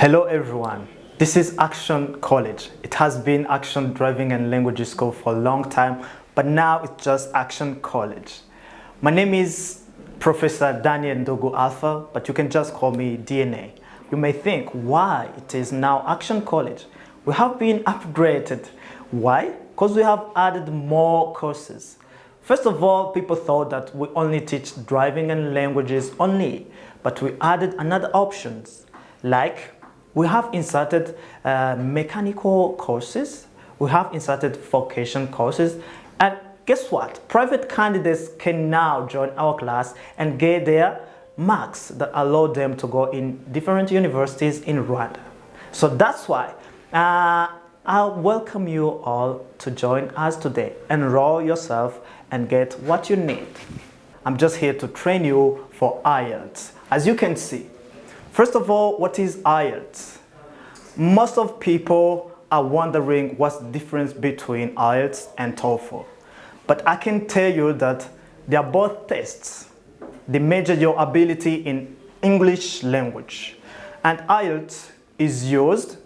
Hello everyone, this is Action College. It has been Action Driving and Language School for a long time, but now it's just Action College. My name is Professor Daniel Ndogo Alpha, but you can just call me DNA. You may think why it is now Action College. We have been upgraded. Why? Because we have added more courses. First of all, people thought that we only teach driving and languages only, but we added another options like we have inserted mechanical courses, we have inserted vocation courses, and guess what? Private candidates can now join our class and get their marks that allow them to go in different universities in Rwanda. So that's why I welcome you all to join us today. Enroll yourself and get what you need. I'm just here to train you for IELTS. As you can see, first of all, what is IELTS? Most of people are wondering what's the difference between IELTS and TOEFL. But I can tell you that they are both tests. They measure your ability in English language. And IELTS is used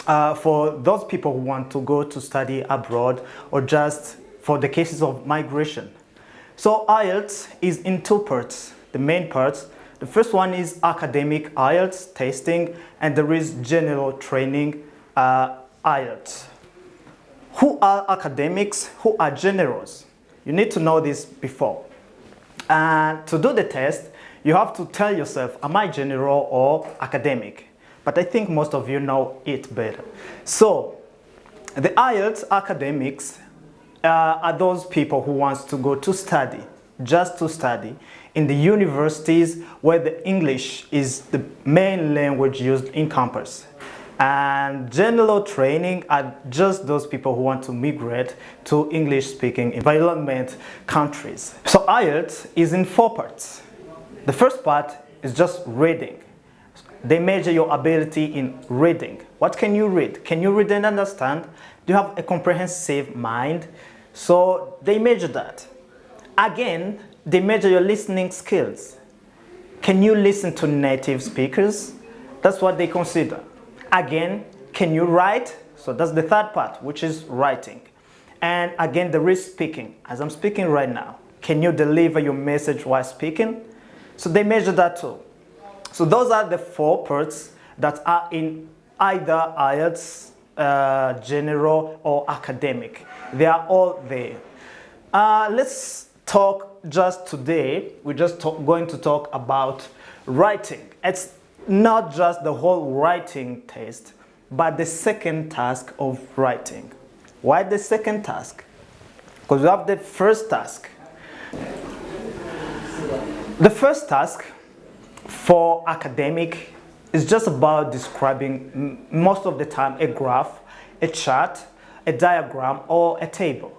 for those people who want to go to study abroad or just for the cases of migration. So IELTS is in two parts, the main parts. The first one is academic IELTS testing, and there is general training IELTS. Who are academics? Who are generals? You need to know this before. And to do the test, you have to tell yourself, am I general or academic? But I think most of you know it better. So the IELTS academics are those people who want to go to study, just to study, in the universities where the English is the main language used in campus. And general training are just those people who want to migrate to English-speaking environment countries. So IELTS is in four parts. The first part is just reading. They measure your ability in reading. What can you read? Can you read and understand? Do you have a comprehensive mind? So they measure that. Again, they measure your listening skills. Can you listen to native speakers? That's what they consider. Again, can you write? So that's the third part, which is writing. And again, there is speaking. As I'm speaking right now, can you deliver your message while speaking? So they measure that too. So those are the four parts that are in either IELTS, general or academic. They are all there. Let's talk just today. We're just going to talk about writing. It's not just the whole writing test, but the second task of writing. Why the second task? Because we have the first task. The first task for academic is just about describing, most of the time, a graph, a chart, a diagram, or a table.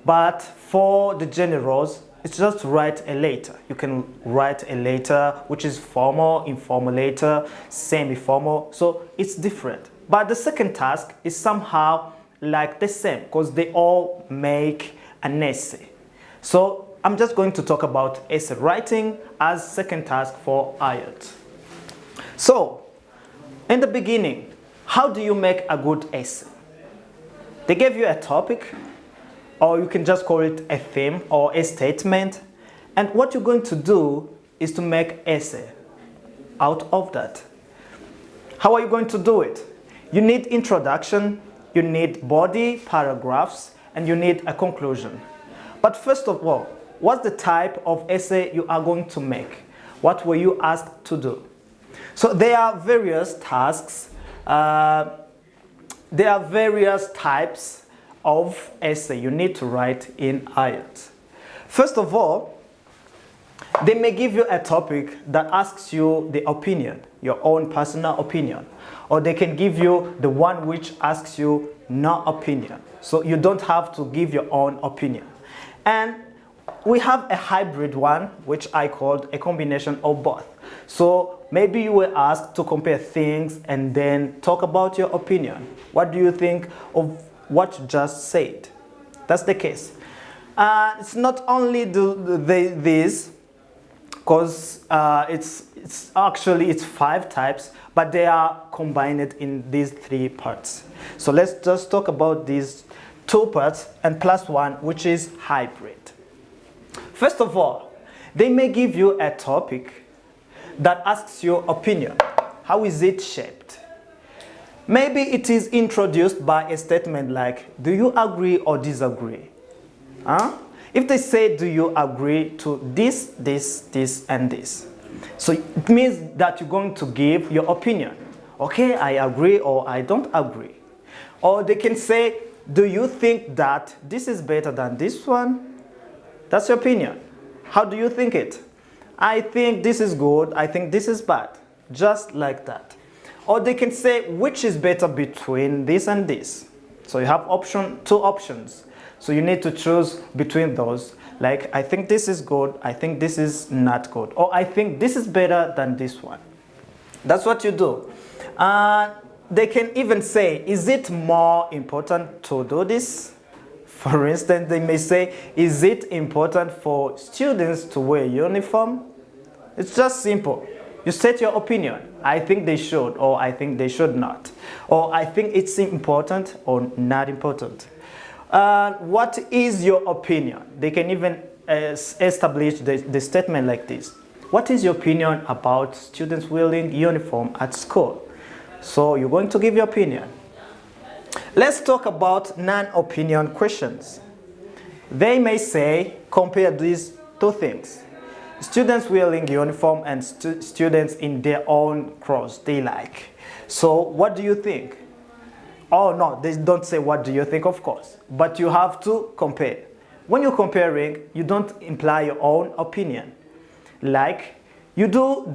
But for the generals, it's just to write a letter. You can write a letter which is formal, informal letter, semi-formal, so it's different. But the second task is somehow like the same because they all make an essay. So I'm just going to talk about essay writing as second task for IELTS. So in the beginning, how do you make a good essay? They gave you a topic, or you can just call it a theme or a statement. And what you're going to do is to make essay out of that. How are you going to do it? You need introduction, you need body, paragraphs, and you need a conclusion. But first of all, what's the type of essay you are going to make? What were you asked to do? So there are various tasks, there are various types of essay you need to write in IELTS. First of all, they may give you a topic that asks you the opinion, your own personal opinion, or they can give you the one which asks you no opinion. So you don't have to give your own opinion. And we have a hybrid one, which I called a combination of both. So maybe you were asked to compare things and then talk about your opinion. What do you think of what you just said? That's the case. It's not only this, because it's 5 types, but they are combined in these 3 parts. So let's just talk about these 2 parts and plus 1, which is hybrid. First of all, they may give you a topic that asks your opinion. How is it shaped? Maybe it is introduced by a statement like, do you agree or disagree? If they say, do you agree to this, this, this, and this? So it means that you're going to give your opinion. Okay, I agree or I don't agree. Or they can say, do you think that this is better than this one? That's your opinion. How do you think it? I think this is good, I think this is bad. Just like that. Or they can say, which is better between this and this? So you have 2 options. So you need to choose between those. Like, I think this is good, I think this is not good. Or I think this is better than this one. That's what you do. They can even say, is it more important to do this? For instance, they may say, is it important for students to wear a uniform? It's just simple. You state your opinion. I think they should, or I think they should not. Or I think it's important or not important. What is your opinion? They can even establish the statement like this. What is your opinion about students wearing uniform at school? So you're going to give your opinion. Let's talk about non-opinion questions. They may say, compare these 2 things. Students wearing uniform and students in their own clothes they like. So what do you think? Oh no, they don't say what do you think, of course. But you have to compare. When you're comparing, you don't imply your own opinion. Like, you do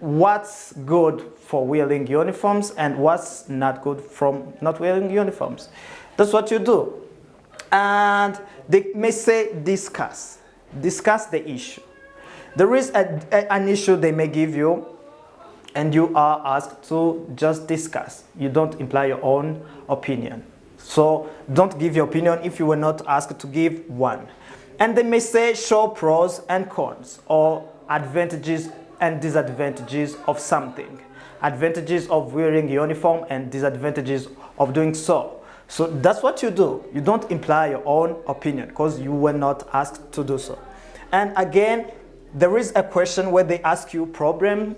what's good for wearing uniforms and what's not good from not wearing uniforms. That's what you do. And they may say discuss. Discuss the issue. There is an issue they may give you and you are asked to just discuss. You don't imply your own opinion. So don't give your opinion if you were not asked to give one. And they may say show pros and cons or advantages and disadvantages of something. Advantages of wearing uniform and disadvantages of doing so. So that's what you do. You don't imply your own opinion because you were not asked to do so. And again, there is a question where they ask you problem,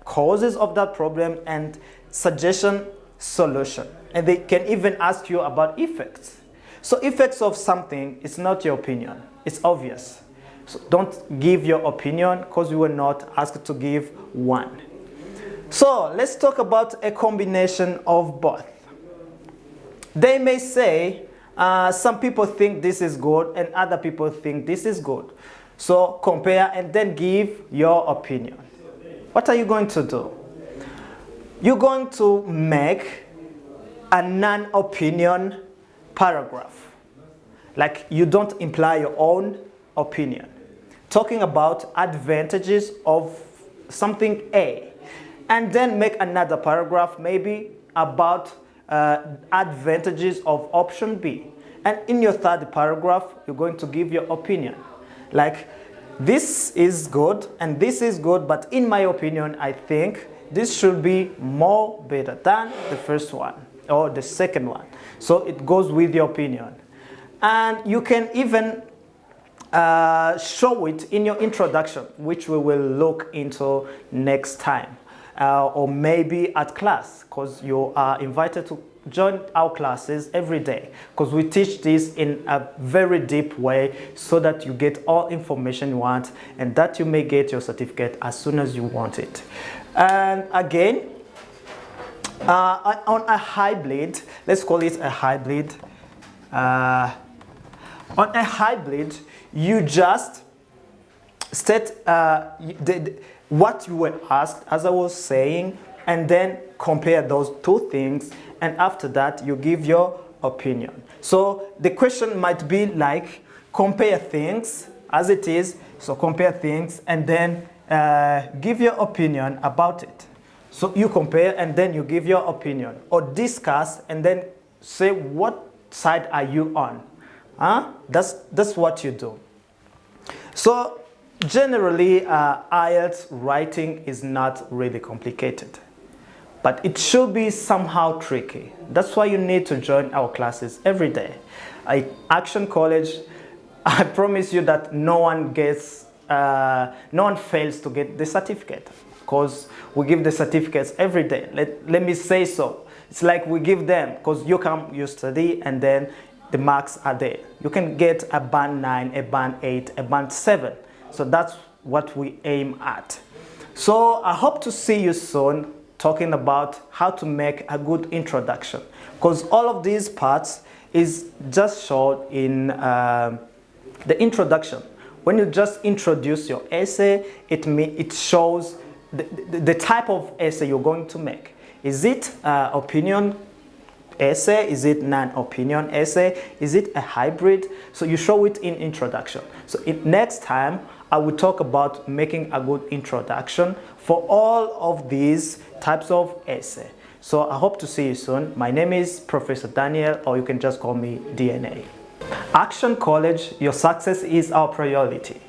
causes of that problem, and suggestion, solution. And they can even ask you about effects. So effects of something, it's not your opinion. It's obvious. So don't give your opinion because you were not asked to give one. So let's talk about a combination of both. They may say, some people think this is good and other people think this is good. So compare and then give your opinion. What are you going to do? You're going to make a non-opinion paragraph. Like you don't imply your own opinion. Talking about advantages of something A. And then make another paragraph maybe about advantages of option B. And in your third paragraph, you're going to give your opinion. Like, this is good and this is good, but in my opinion, I think this should be more better than the first one or the second one. So it goes with your opinion. And you can even show it in your introduction, which we will look into next time. Or maybe at class, because you are invited to join our classes every day, because we teach this in a very deep way so that you get all information you want and that you may get your certificate as soon as you want it. And again, on a hybrid, let's call it a hybrid. On a hybrid, you just state what you were asked, as I was saying, and then compare those 2 things, and after that you give your opinion. So the question might be like, compare things as it is, so compare things and then give your opinion about it. So you compare and then you give your opinion, or discuss and then say what side are you on. That's what you do. So Generally, IELTS writing is not really complicated, but it should be somehow tricky. That's why you need to join our classes every day. At Action College, I promise you that no one fails to get the certificate, because we give the certificates every day. Let me say so. It's like we give them, because you come, you study, and then the marks are there. You can get a band 9, a band 8, a band 7. So that's what we aim at. So I hope to see you soon talking about how to make a good introduction, because all of these parts is just shown in the introduction. When you just introduce your essay, it shows the type of essay you're going to make. Is it opinion essay? Is it non-opinion essay? Is it a hybrid? So you show it in introduction. So next time I will talk about making a good introduction for all of these types of essay. So I hope to see you soon. My name is Professor Daniel, or you can just call me DNA. Action College, your success is our priority.